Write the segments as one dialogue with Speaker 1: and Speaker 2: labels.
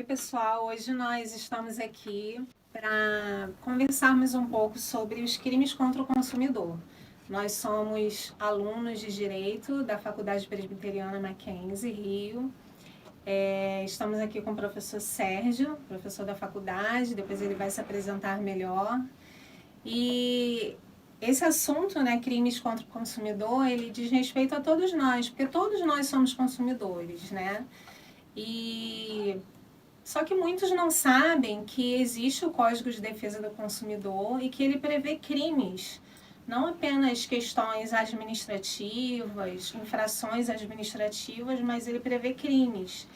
Speaker 1: Oi, pessoal. Hoje nós estamos aqui para conversarmos um pouco sobre os crimes contra o consumidor. Nós somos alunos de Direito da Faculdade Presbiteriana Mackenzie, Rio. Estamos aqui com o professor Sérgio, professor da faculdade, depois ele vai se apresentar melhor. E esse assunto, né, crimes contra o consumidor, ele diz respeito a todos nós, porque todos nós somos consumidores, né? Só que muitos não sabem que existe o Código de Defesa do Consumidor e que ele prevê crimes, não apenas questões administrativas, infrações administrativas, mas ele prevê crimes.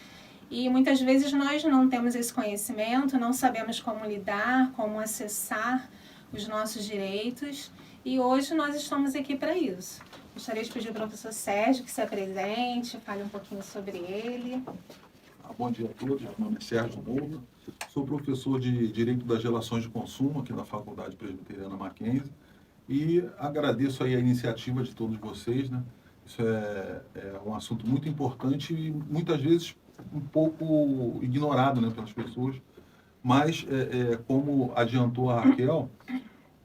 Speaker 1: E muitas vezes nós não temos esse conhecimento, não sabemos como lidar, como acessar os nossos direitos, e hoje nós estamos aqui para isso. Gostaria de pedir ao professor Sérgio que se apresente, fale um pouquinho sobre ele.
Speaker 2: Bom dia a todos, meu nome é Sérgio Moura, sou professor de Direito das Relações de Consumo aqui da Faculdade Presbiteriana Mackenzie e agradeço aí a iniciativa de todos vocês, né? Isso é um assunto muito importante e muitas vezes um pouco ignorado, né, pelas pessoas, mas como adiantou a Raquel,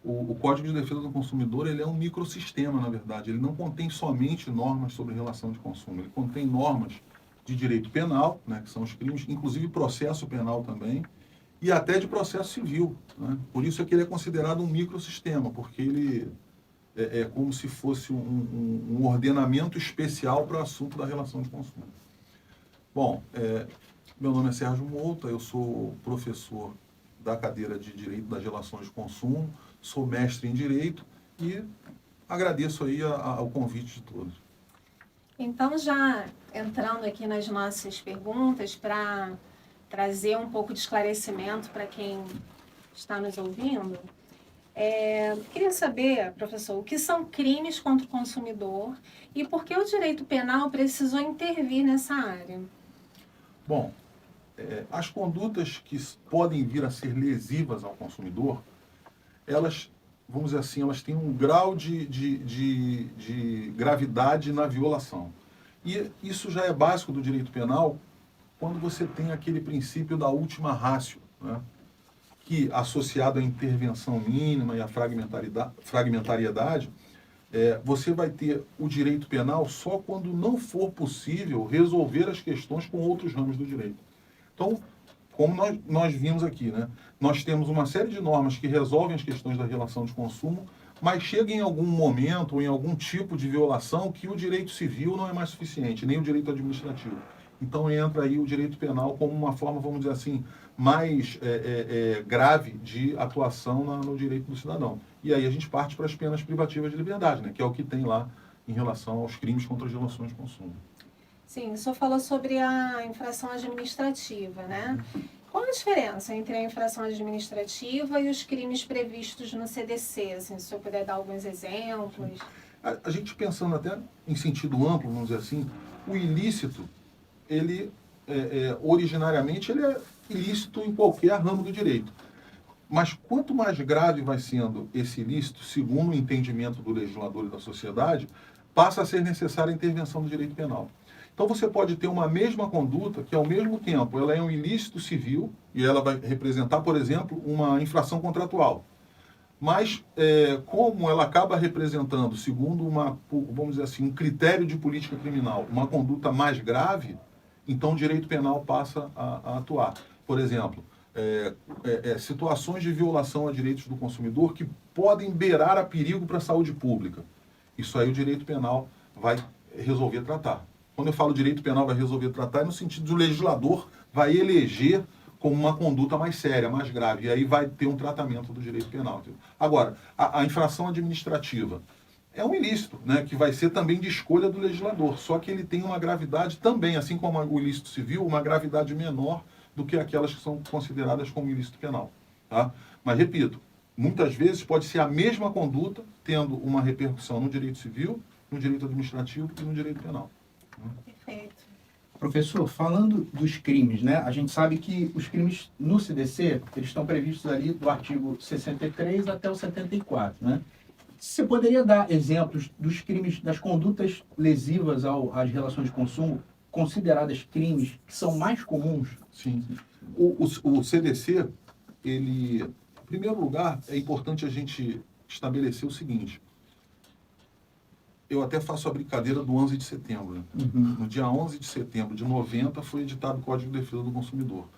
Speaker 2: o Código de Defesa do Consumidor ele é um microsistema, na verdade. Ele não contém somente normas sobre relação de consumo, ele contém normas de direito penal, né, que são os crimes, inclusive processo penal também, e até de processo civil, né? Por isso é que ele é considerado um microsistema, porque ele é como se fosse um ordenamento especial para o assunto da relação de consumo. Bom, meu nome é Sérgio Mouta, eu sou professor da cadeira de Direito das Relações de Consumo, sou mestre em Direito e agradeço aí ao convite de todos.
Speaker 1: Então, já entrando aqui nas nossas perguntas, para trazer um pouco de esclarecimento para quem está nos ouvindo, queria saber, professor, o que são crimes contra o consumidor e por que o direito penal precisou intervir nessa área?
Speaker 2: Bom, as condutas que podem vir a ser lesivas ao consumidor, elas, vamos dizer assim, elas têm um grau de gravidade na violação. E isso já é básico do direito penal quando você tem aquele princípio da ultima ratio, né? Que, associado à intervenção mínima e à fragmentariedade, você vai ter o direito penal só quando não for possível resolver as questões com outros ramos do direito. Então, como nós vimos aqui, né? Nós temos uma série de normas que resolvem as questões da relação de consumo, mas chega em algum momento ou em algum tipo de violação que o direito civil não é mais suficiente, nem o direito administrativo. Então entra aí o direito penal como uma forma, vamos dizer assim, mais grave de atuação no direito do cidadão. E aí a gente parte para as penas privativas de liberdade, né? Que é o que tem lá em relação aos crimes contra as relações de consumo.
Speaker 1: Sim, o senhor falou sobre a infração administrativa, né? Qual a diferença entre a infração administrativa e os crimes previstos no CDC? Assim, se o senhor puder dar alguns exemplos.
Speaker 2: A gente pensando até em sentido amplo, vamos dizer assim, o ilícito, ele originariamente ele é ilícito em qualquer ramo do direito. Mas quanto mais grave vai sendo esse ilícito, segundo o entendimento do legislador e da sociedade, passa a ser necessária a intervenção do direito penal. Então você pode ter uma mesma conduta que, ao mesmo tempo, ela é um ilícito civil e ela vai representar, por exemplo, uma infração contratual. Mas, como ela acaba representando, segundo vamos dizer assim, um critério de política criminal, uma conduta mais grave, então o direito penal passa a atuar. Por exemplo, situações de violação a direitos do consumidor que podem beirar a perigo para a saúde pública. Isso aí o direito penal vai resolver tratar. Quando eu falo direito penal vai resolver tratar, é no sentido do legislador vai eleger como uma conduta mais séria, mais grave, e aí vai ter um tratamento do direito penal. Agora, a infração administrativa é um ilícito, né, que vai ser também de escolha do legislador, só que ele tem uma gravidade também, assim como o ilícito civil, uma gravidade menor do que aquelas que são consideradas como ilícito penal. Tá? Mas, repito, muitas vezes pode ser a mesma conduta tendo uma repercussão no direito civil, no direito administrativo e no direito penal.
Speaker 1: Perfeito.
Speaker 3: Professor, falando dos crimes, né? A gente sabe que os crimes no CDC, eles estão previstos ali do artigo 63 até o 74, né? Você poderia dar exemplos dos crimes, das condutas lesivas às relações de consumo consideradas crimes que são mais comuns?
Speaker 2: Sim. O CDC, ele, em primeiro lugar, é importante a gente estabelecer o seguinte. Eu até faço a brincadeira do 11 de setembro. Né? No dia 11 de setembro de 90 foi editado o Código de Defesa do Consumidor.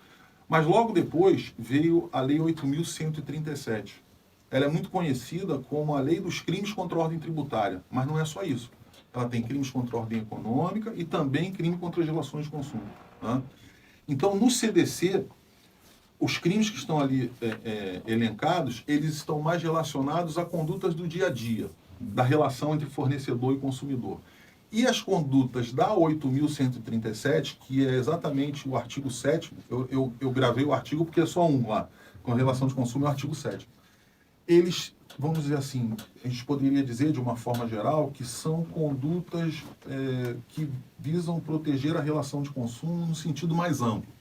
Speaker 2: Mas logo depois veio a Lei 8.137. Ela é muito conhecida como a Lei dos Crimes contra a Ordem Tributária, mas não é só isso. Ela tem crimes contra a ordem econômica e também crime contra as relações de consumo. Tá? Então, no CDC, os crimes que estão ali elencados, eles estão mais relacionados a condutas do dia a dia, da relação entre fornecedor e consumidor. E as condutas da 8.137, que é exatamente o artigo 7º, eu gravei o artigo porque é só um lá, com a relação de consumo é o artigo 7º. Eles, vamos dizer assim, a gente poderia dizer de uma forma geral que são condutas que visam proteger a relação de consumo no sentido mais amplo.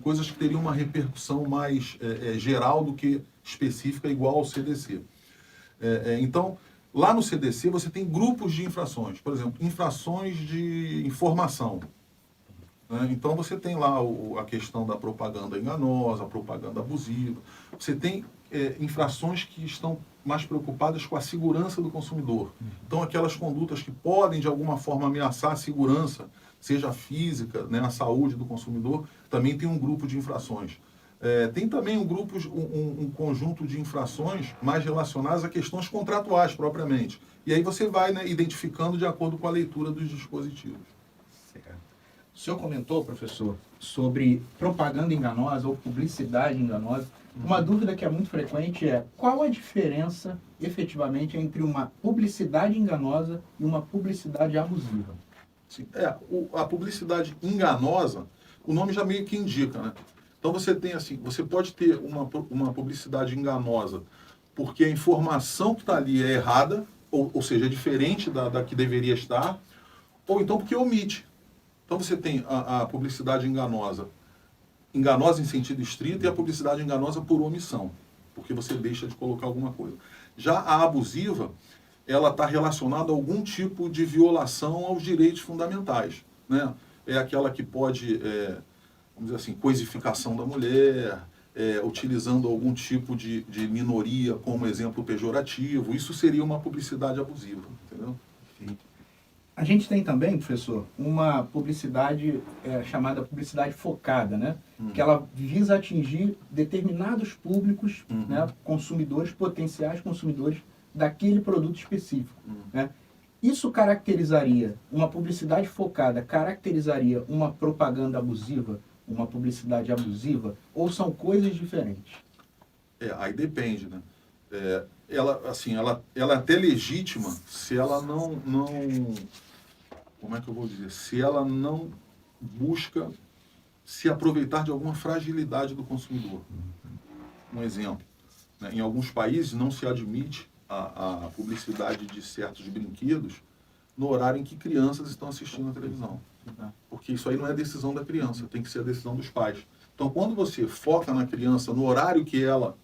Speaker 2: Coisas que teriam uma repercussão mais geral do que específica, igual ao CDC. Então, lá no CDC você tem grupos de infrações. Por exemplo, infrações de informação. Então você tem lá a questão da propaganda enganosa, a propaganda abusiva. Você tem infrações que estão mais preocupadas com a segurança do consumidor. Então aquelas condutas que podem de alguma forma ameaçar a segurança, seja física, né, a saúde do consumidor, também tem um grupo de infrações. Tem também um conjunto de infrações mais relacionadas a questões contratuais propriamente. E aí você vai, né, identificando de acordo com a leitura dos dispositivos.
Speaker 3: O senhor comentou, professor, sobre propaganda enganosa ou publicidade enganosa. Uma dúvida que é muito frequente é qual a diferença, efetivamente, entre uma publicidade enganosa e uma publicidade abusiva?
Speaker 2: Sim. A publicidade enganosa, o nome já meio que indica, né? Então você tem assim, você pode ter uma publicidade enganosa porque a informação que está ali é errada, ou seja, é diferente da que deveria estar, ou então porque omite. Então você tem a publicidade enganosa em sentido estrito, e a publicidade enganosa por omissão, porque você deixa de colocar alguma coisa. Já a abusiva, ela está relacionada a algum tipo de violação aos direitos fundamentais. Né? É aquela que pode, vamos dizer assim, coisificação da mulher, utilizando algum tipo de minoria como exemplo pejorativo. Isso seria uma publicidade abusiva, entendeu?
Speaker 3: A gente tem também, professor, uma publicidade chamada publicidade focada, né? Que ela visa atingir determinados públicos, né? Consumidores, potenciais consumidores daquele produto específico. Né? Isso caracterizaria, uma publicidade focada, caracterizaria uma propaganda abusiva, uma publicidade abusiva, ou são coisas diferentes?
Speaker 2: Aí depende, né? Ela é até legítima se ela não, como é que eu vou dizer? Se ela não busca se aproveitar de alguma fragilidade do consumidor. Um exemplo, né? Em alguns países não se admite a publicidade de certos brinquedos no horário em que crianças estão assistindo a televisão. Porque isso aí não é decisão da criança, tem que ser a decisão dos pais. Então, quando você foca na criança, no horário que ela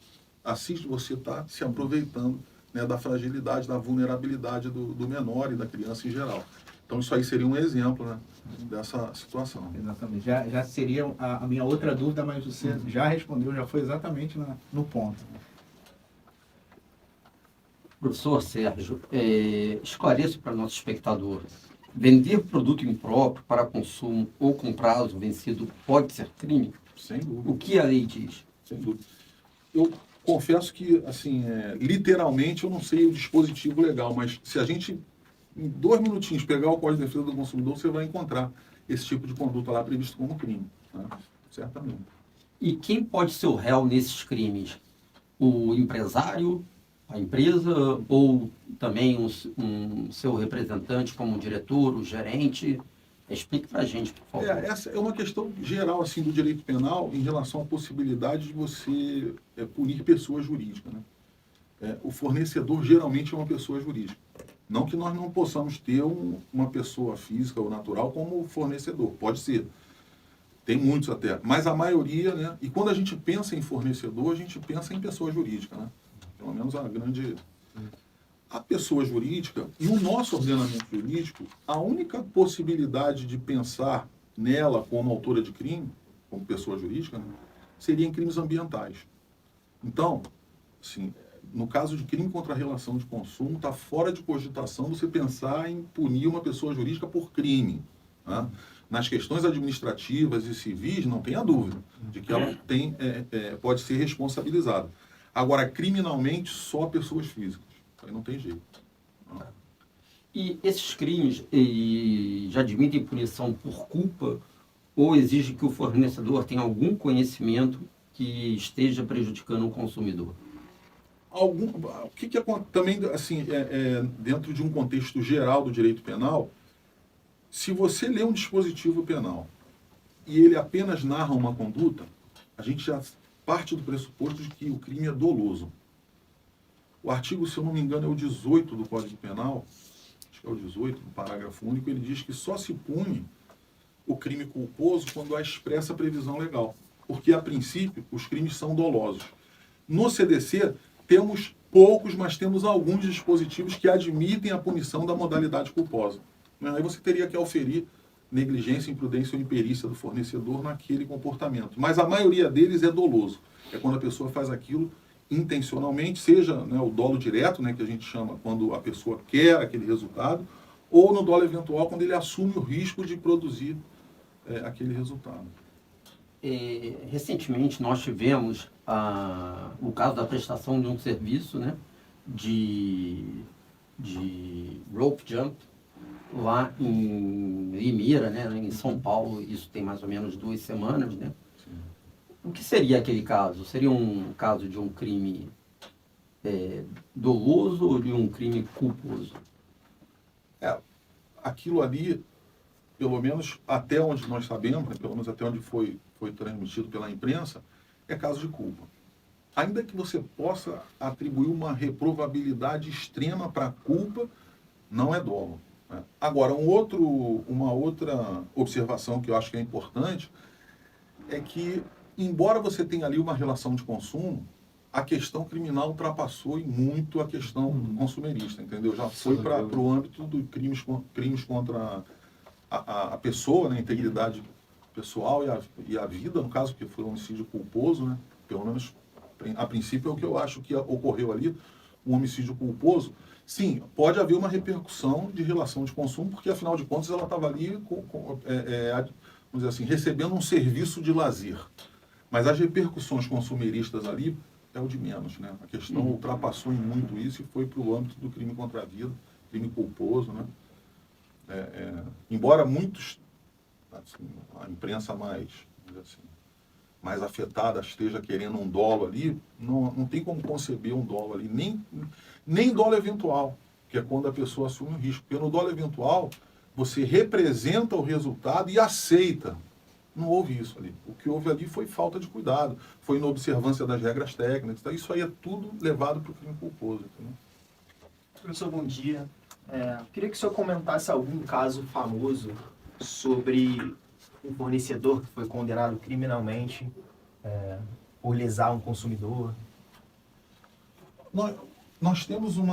Speaker 2: assiste, você está se aproveitando, né, da fragilidade, da vulnerabilidade do menor e da criança em geral. Então, isso aí seria um exemplo, né, dessa situação.
Speaker 3: Exatamente. Já seria a minha outra dúvida, mas você já respondeu, já foi exatamente no ponto.
Speaker 4: Professor Sérgio, esclareça para o nosso espectador. Vender produto impróprio para consumo ou com prazo vencido pode ser crime?
Speaker 2: Sem dúvida.
Speaker 4: O que a lei diz?
Speaker 2: Sem dúvida. Eu confesso que, assim, literalmente eu não sei o dispositivo legal, mas se a gente, em 2 minutinhos, pegar o Código de Defesa do Consumidor, você vai encontrar esse tipo de conduta lá previsto como crime. Né? Certamente.
Speaker 4: E quem pode ser o réu nesses crimes? O empresário, a empresa, ou também um seu representante como o diretor, o gerente? Explique para a gente, por favor.
Speaker 2: Essa é uma questão geral assim, do direito penal em relação à possibilidade de você punir pessoas jurídicas. Né? O fornecedor geralmente é uma pessoa jurídica. Não que nós não possamos ter uma pessoa física ou natural como fornecedor. Pode ser. Tem muitos até. Mas a maioria, né? E quando a gente pensa em fornecedor, a gente pensa em pessoa jurídica. Né? Pelo menos a pessoa jurídica, no nosso ordenamento jurídico, a única possibilidade de pensar nela como autora de crime, como pessoa jurídica, né, seria em crimes ambientais. Então, assim, no caso de crime contra a relação de consumo, está fora de cogitação você pensar em punir uma pessoa jurídica por crime. Né? Nas questões administrativas e civis, não tenha dúvida de que ela pode ser responsabilizada. Agora, criminalmente, só pessoas físicas. Aí não tem jeito. Não.
Speaker 4: E esses crimes já admitem punição por culpa ou exige que o fornecedor tenha algum conhecimento que esteja prejudicando o consumidor?
Speaker 2: O que também, assim, dentro de um contexto geral do direito penal, se você lê um dispositivo penal e ele apenas narra uma conduta, a gente já parte do pressuposto de que o crime é doloso. O artigo, se eu não me engano, é o 18 do Código Penal, acho que é o 18, no parágrafo único, ele diz que só se pune o crime culposo quando há expressa previsão legal. Porque, a princípio, os crimes são dolosos. No CDC, temos poucos, mas temos alguns dispositivos que admitem a punição da modalidade culposa. Aí você teria que auferir negligência, imprudência ou imperícia do fornecedor naquele comportamento. Mas a maioria deles é doloso. É quando a pessoa faz aquilo intencionalmente, seja, né, o dolo direto, né, que a gente chama quando a pessoa quer aquele resultado, ou no dolo eventual, quando ele assume o risco de produzir aquele resultado.
Speaker 4: Recentemente nós tivemos o caso da prestação de um serviço, né, de rope jump lá em Limeira, né, em São Paulo. Isso tem mais ou menos 2 semanas, né? O que seria aquele caso? Seria um caso de um crime doloso ou de um crime culposo?
Speaker 2: Aquilo ali, pelo menos até onde nós sabemos, né, pelo menos até onde foi transmitido pela imprensa, é caso de culpa. Ainda que você possa atribuir uma reprovabilidade extrema para a culpa, não é dolo. Né? Agora, uma outra observação que eu acho que é importante é que, embora você tenha ali uma relação de consumo, a questão criminal ultrapassou muito a questão consumerista, entendeu? Já foi para o âmbito dos crimes contra a pessoa, né, a integridade pessoal e a vida, no caso, que foi um homicídio culposo, né? Pelo menos, a princípio, é o que eu acho que ocorreu ali, um homicídio culposo. Sim, pode haver uma repercussão de relação de consumo, porque, afinal de contas, ela estava ali, vamos dizer assim, recebendo um serviço de lazer. Mas as repercussões consumeristas ali é o de menos, né? A questão ultrapassou em muito isso e foi para o âmbito do crime contra a vida, crime culposo, né? Embora muitos, assim, a imprensa mais afetada esteja querendo um dolo ali, não tem como conceber um dolo ali, nem dolo eventual, que é quando a pessoa assume o risco. Porque no dolo eventual, você representa o resultado e aceita. Não houve isso ali. O que houve ali foi falta de cuidado, foi inobservância das regras técnicas. Então, isso aí é tudo levado para o crime culposo. Entendeu?
Speaker 5: Professor, bom dia. Queria que o senhor comentasse algum caso famoso sobre um fornecedor que foi condenado criminalmente por lesar um consumidor.
Speaker 2: Nós temos um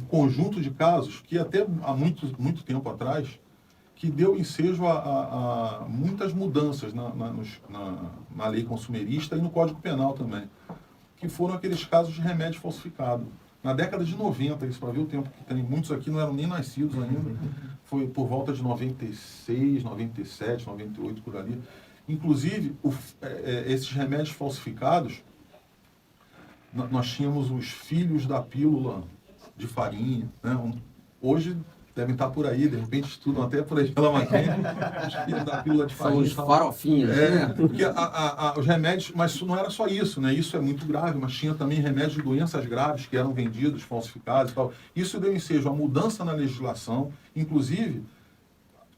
Speaker 2: conjunto de casos que até há muito tempo atrás que deu ensejo a muitas mudanças na lei consumerista e no Código Penal também, que foram aqueles casos de remédio falsificado. Na década de 90, isso para ver o tempo que tem, muitos aqui não eram nem nascidos ainda, foi por volta de 96, 97, 98, por ali. Inclusive, esses remédios falsificados, nós tínhamos os filhos da pílula de farinha, né? Hoje devem estar por aí, de repente estudam até por aí pela matéria, os filhos da pílula de farinha.
Speaker 4: São os farofinhas, né?
Speaker 2: Porque os remédios, mas não era só isso, né? Isso é muito grave, mas tinha também remédios de doenças graves que eram vendidos, falsificados e tal. Isso deu ensejo a mudança na legislação, inclusive,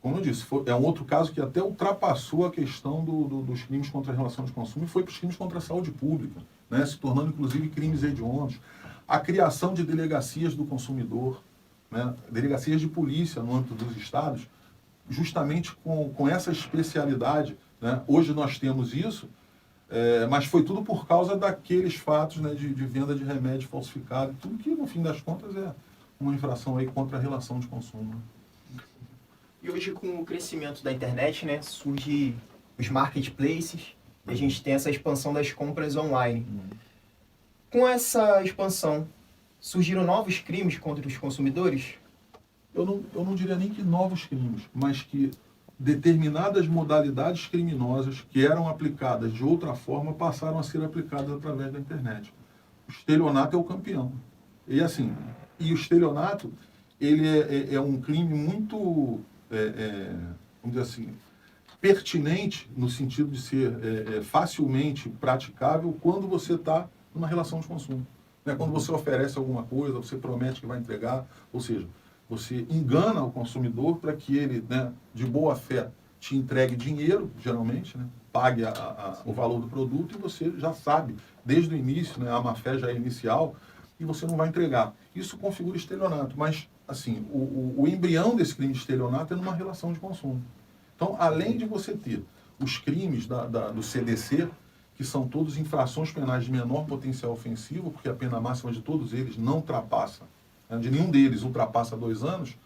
Speaker 2: como eu disse, é um outro caso que até ultrapassou a questão dos crimes contra a relação de consumo e foi para os crimes contra a saúde pública, né? Se tornando, inclusive, crimes hediondos. A criação de delegacias do consumidor, né? Delegacias de polícia no âmbito dos estados, justamente com essa especialidade, né? Hoje nós temos isso, mas foi tudo por causa daqueles fatos, né, de venda de remédio falsificado, tudo que, no fim das contas, é uma infração aí contra a relação de consumo.
Speaker 5: E hoje, com o crescimento da internet, né, surge os marketplaces e a gente tem essa expansão das compras online. Com essa expansão, surgiram novos crimes contra os consumidores?
Speaker 2: Eu não diria nem que novos crimes, mas que determinadas modalidades criminosas que eram aplicadas de outra forma passaram a ser aplicadas através da internet. O estelionato é o campeão. E assim, o estelionato, ele é um crime muito, vamos dizer assim, pertinente no sentido de ser facilmente praticável quando você está numa relação de consumo. Né? Quando você oferece alguma coisa, você promete que vai entregar, ou seja, você engana o consumidor para que ele, né, de boa fé, te entregue dinheiro, geralmente, né, pague o valor do produto e você já sabe, desde o início, né, a má-fé já é inicial, e você não vai entregar. Isso configura estelionato, mas assim, o embrião desse crime de estelionato é numa relação de consumo. Então, além de você ter os crimes do CDC, que são todos infrações penais de menor potencial ofensivo, porque a pena máxima de todos eles não ultrapassa, né, de nenhum deles ultrapassa 2 anos,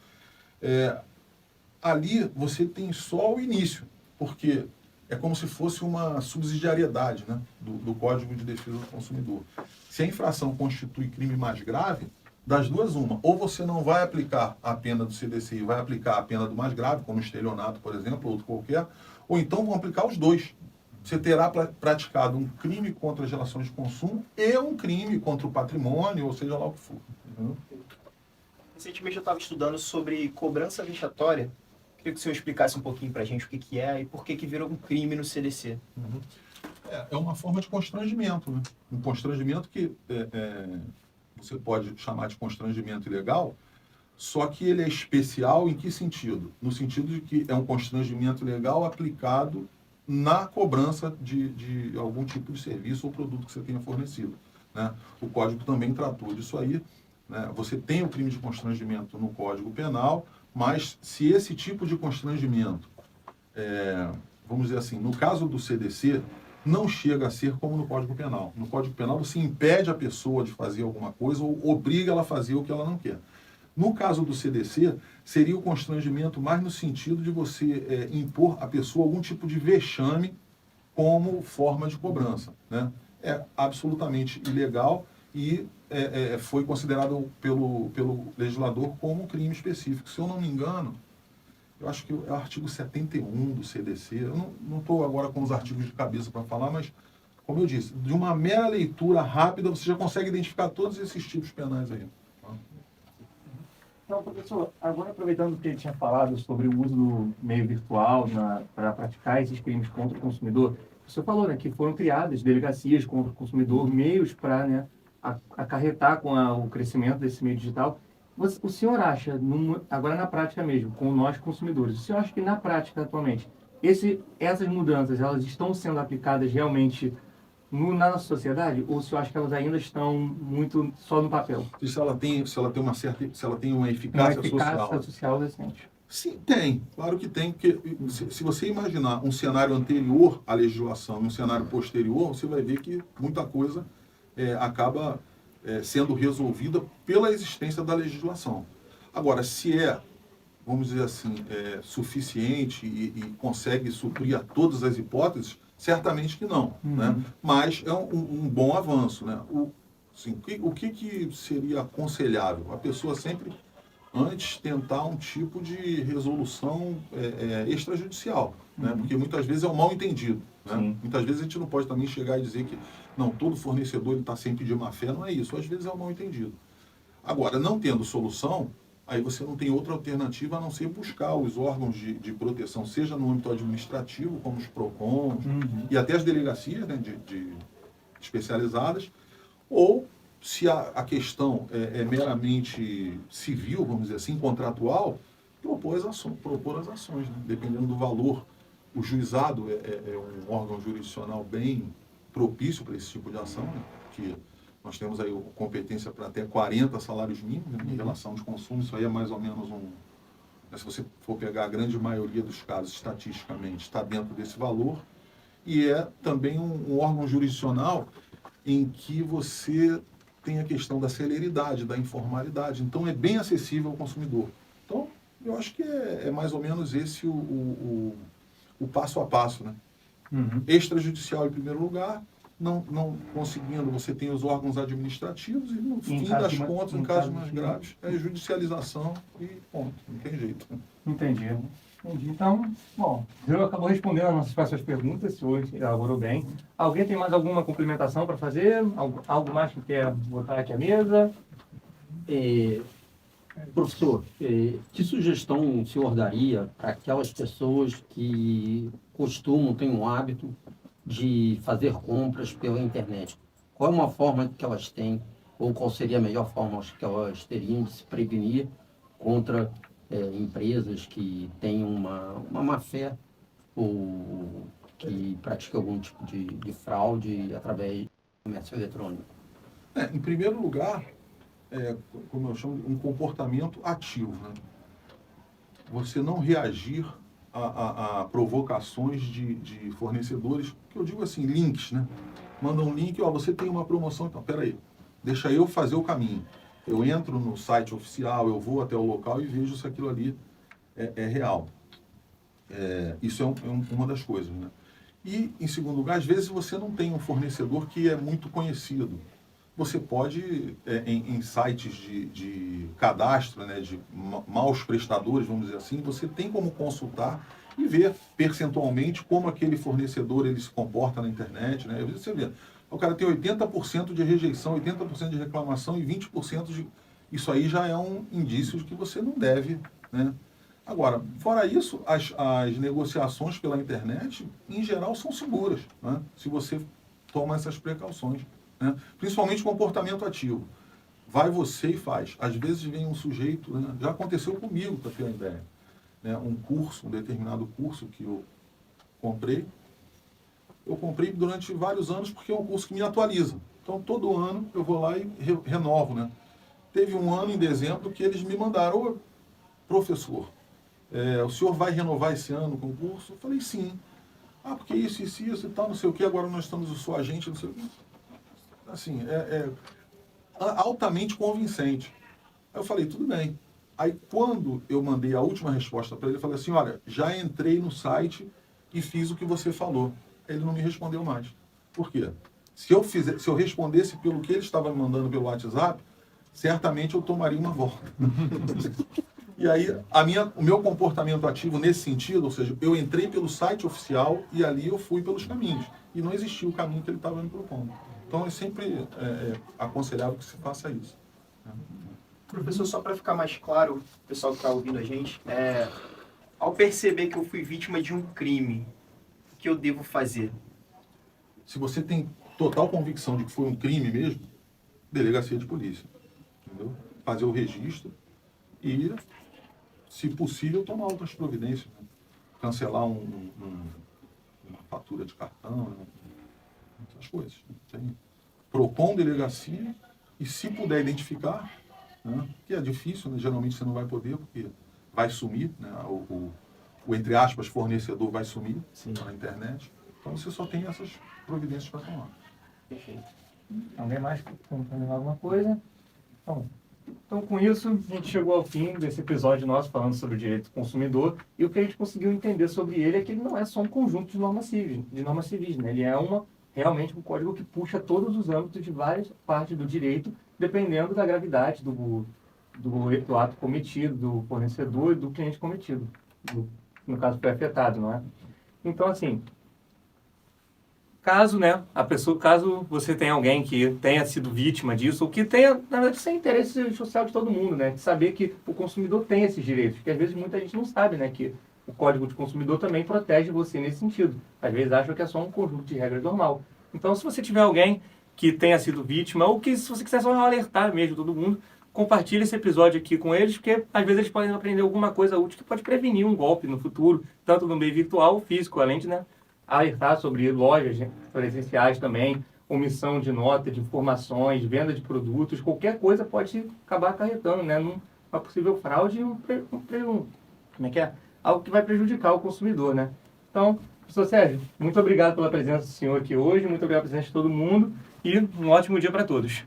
Speaker 2: ali você tem só o início, porque é como se fosse uma subsidiariedade, né, do Código de Defesa do Consumidor. Se a infração constitui crime mais grave, das duas uma, ou você não vai aplicar a pena do CDC e vai aplicar a pena do mais grave, como estelionato, por exemplo, ou outro qualquer, ou então vão aplicar os dois. Você terá praticado um crime contra as relações de consumo e um crime contra o patrimônio, ou seja lá o que for. Entendeu?
Speaker 5: Recentemente eu estava estudando sobre cobrança vexatória. Queria que o senhor explicasse um pouquinho para a gente o que é e por que virou um crime no CDC.
Speaker 2: É uma forma de constrangimento, né? Um constrangimento que você pode chamar de constrangimento ilegal, só que ele é especial em que sentido? No sentido de que é um constrangimento ilegal aplicado na cobrança de algum tipo de serviço ou produto que você tenha fornecido, né? O Código também tratou disso aí, né? Você tem o crime de constrangimento no Código Penal, mas se esse tipo de constrangimento, vamos dizer assim, no caso do CDC, não chega a ser como no Código Penal. No Código Penal você impede a pessoa de fazer alguma coisa ou obriga ela a fazer o que ela não quer. No caso do CDC, seria o constrangimento mais no sentido de você impor à pessoa algum tipo de vexame como forma de cobrança, né? É absolutamente ilegal e foi considerado pelo legislador como um crime específico. Se eu não me engano, eu acho que é o artigo 71 do CDC. Eu não estou agora com os artigos de cabeça para falar, mas, como eu disse, de uma mera leitura rápida, você já consegue identificar todos esses tipos penais aí.
Speaker 6: Então, professor, agora aproveitando que ele tinha falado sobre o uso do meio virtual para praticar esses crimes contra o consumidor, o senhor falou, né, que foram criadas delegacias contra o consumidor, meios para, né, acarretar com o crescimento desse meio digital. O senhor acha, agora na prática mesmo, com nós consumidores, o senhor acha que na prática atualmente, essas mudanças, elas estão sendo aplicadas realmente na nossa sociedade, ou o senhor acha que elas ainda estão muito só no papel?
Speaker 2: E se ela tem uma eficácia
Speaker 6: social decente?
Speaker 2: Sim, tem. Claro que tem, porque se você imaginar um cenário anterior à legislação e um cenário posterior, você vai ver que muita coisa acaba sendo resolvida pela existência da legislação. Agora, se vamos dizer assim, suficiente e consegue suprir a todas as hipóteses, certamente que não, né? Mas é um bom avanço, né? O que seria aconselhável? A pessoa sempre, antes, tentar um tipo de resolução extrajudicial, né? Porque muitas vezes é um mal entendido, né? Muitas vezes a gente não pode também chegar e dizer que não, todo fornecedor está sempre de má fé, não é isso. Às vezes é um mal entendido. Agora, não tendo solução, aí você não tem outra alternativa a não ser buscar os órgãos de proteção, seja no âmbito administrativo, como os PROCONs, e até as delegacias, né, de especializadas, ou se a questão é meramente civil, vamos dizer assim, contratual, propor as ações, né? Dependendo do valor. O juizado é um órgão jurisdicional bem propício para esse tipo de ação, né? Que nós temos aí competência para até 40 salários mínimos, né, em relação de consumo. Isso aí é mais ou menos se você for pegar a grande maioria dos casos, estatisticamente, está dentro desse valor. E é também um órgão jurisdicional em que você tem a questão da celeridade, da informalidade. Então, é bem acessível ao consumidor. Então, Eu acho que é mais ou menos esse o passo a passo, né? Extrajudicial em primeiro lugar, não conseguindo, você tem os órgãos administrativos e no fim das contas, em casos mais graves, é judicialização e ponto, não tem jeito.
Speaker 6: Entendi. Então, bom, eu acabou respondendo as nossas próximas perguntas, hoje elaborou bem. Alguém tem mais alguma complementação para fazer? Algo mais que quer botar aqui à mesa?
Speaker 4: Professor, que sugestão o senhor daria para aquelas pessoas que têm um hábito de fazer compras pela internet? Qual é uma forma que elas têm, ou qual seria a melhor forma que elas teriam de se prevenir contra empresas que têm uma má-fé ou que praticam algum tipo de fraude através do comércio eletrônico?
Speaker 2: Em primeiro lugar, como eu chamo, um comportamento ativo, né? Você não reagir a provocações de fornecedores, que eu digo assim, links, né? Manda um link, você tem uma promoção, então, peraí, deixa eu fazer o caminho. Eu entro no site oficial, eu vou até o local e vejo se aquilo ali é real. Isso é uma das coisas, né? E, em segundo lugar, às vezes você não tem um fornecedor que é muito conhecido. Você pode, em sites de cadastro, né, de maus prestadores, vamos dizer assim, você tem como consultar e ver percentualmente como aquele fornecedor ele se comporta na internet, né? Às vezes você vê, o cara tem 80% de rejeição, 80% de reclamação e 20% de... Isso aí já é um indício de que você não deve, né? Agora, fora isso, as negociações pela internet, em geral, são seguras, né? Se você toma essas precauções, né? Principalmente comportamento ativo. Vai você e faz. Às vezes vem um sujeito, né? Já aconteceu comigo, para ter uma ideia, né? Um determinado curso que eu comprei durante vários anos porque é um curso que me atualiza. Então, todo ano eu vou lá e renovo, né? Teve um ano, em dezembro, que eles me mandaram: ô, professor, o senhor vai renovar esse ano com o curso? Eu falei, sim. Porque isso e tal, não sei o que, agora nós estamos o seu agente, não sei o que. Assim, altamente convincente. Aí eu falei, tudo bem. Aí, quando eu mandei a última resposta para ele, eu falei assim, olha, já entrei no site e fiz o que você falou. Ele não me respondeu mais. Por quê? Se eu respondesse pelo que ele estava me mandando pelo WhatsApp, certamente eu tomaria uma volta. E aí, o meu comportamento ativo nesse sentido, ou seja, eu entrei pelo site oficial e ali eu fui pelos caminhos. E não existia o caminho que ele estava me propondo. Então, é sempre aconselhável que se faça isso.
Speaker 5: Professor, só para ficar mais claro, o pessoal que está ouvindo a gente, ao perceber que eu fui vítima de um crime, o que eu devo fazer?
Speaker 2: Se você tem total convicção de que foi um crime mesmo, delegacia de polícia. Entendeu? Fazer o registro e, se possível, tomar outras providências. Né? Cancelar uma fatura de cartão, né? Essas coisas. Tem PROCON, delegacia, e se puder identificar, né? Que é difícil, né? Geralmente você não vai poder, porque vai sumir, né? O entre aspas, fornecedor vai sumir. Sim. Na internet. Então você só tem essas providências para tomar.
Speaker 5: Perfeito.
Speaker 6: Alguém mais comentando alguma coisa? Então, com isso, a gente chegou ao fim desse episódio nosso falando sobre o direito do consumidor, e o que a gente conseguiu entender sobre ele é que ele não é só um conjunto de normas civis, né? Ele é realmente um código que puxa todos os âmbitos de várias partes do direito, dependendo da gravidade do ato cometido, do fornecedor e do cliente cometido, no caso foi afetado, não é? Então, assim, caso você tenha alguém que tenha sido vítima disso, ou que tenha, na verdade, isso é interesse social de todo mundo, né? De saber que o consumidor tem esses direitos, porque às vezes muita gente não sabe, né? Que o Código de Consumidor também protege você nesse sentido. Às vezes acham que é só um conjunto de regras normal. Então, se você tiver alguém que tenha sido vítima, ou que se você quiser só alertar mesmo todo mundo, compartilhe esse episódio aqui com eles, porque às vezes eles podem aprender alguma coisa útil que pode prevenir um golpe no futuro, tanto no meio virtual ou físico, além de, né, alertar sobre lojas presenciais também, omissão de nota, de informações, venda de produtos, qualquer coisa pode acabar acarretando, né, numa possível fraude e algo que vai prejudicar o consumidor, né. Então, professor Sérgio, muito obrigado pela presença do senhor aqui hoje, muito obrigado pela presença de todo mundo e um ótimo dia para todos.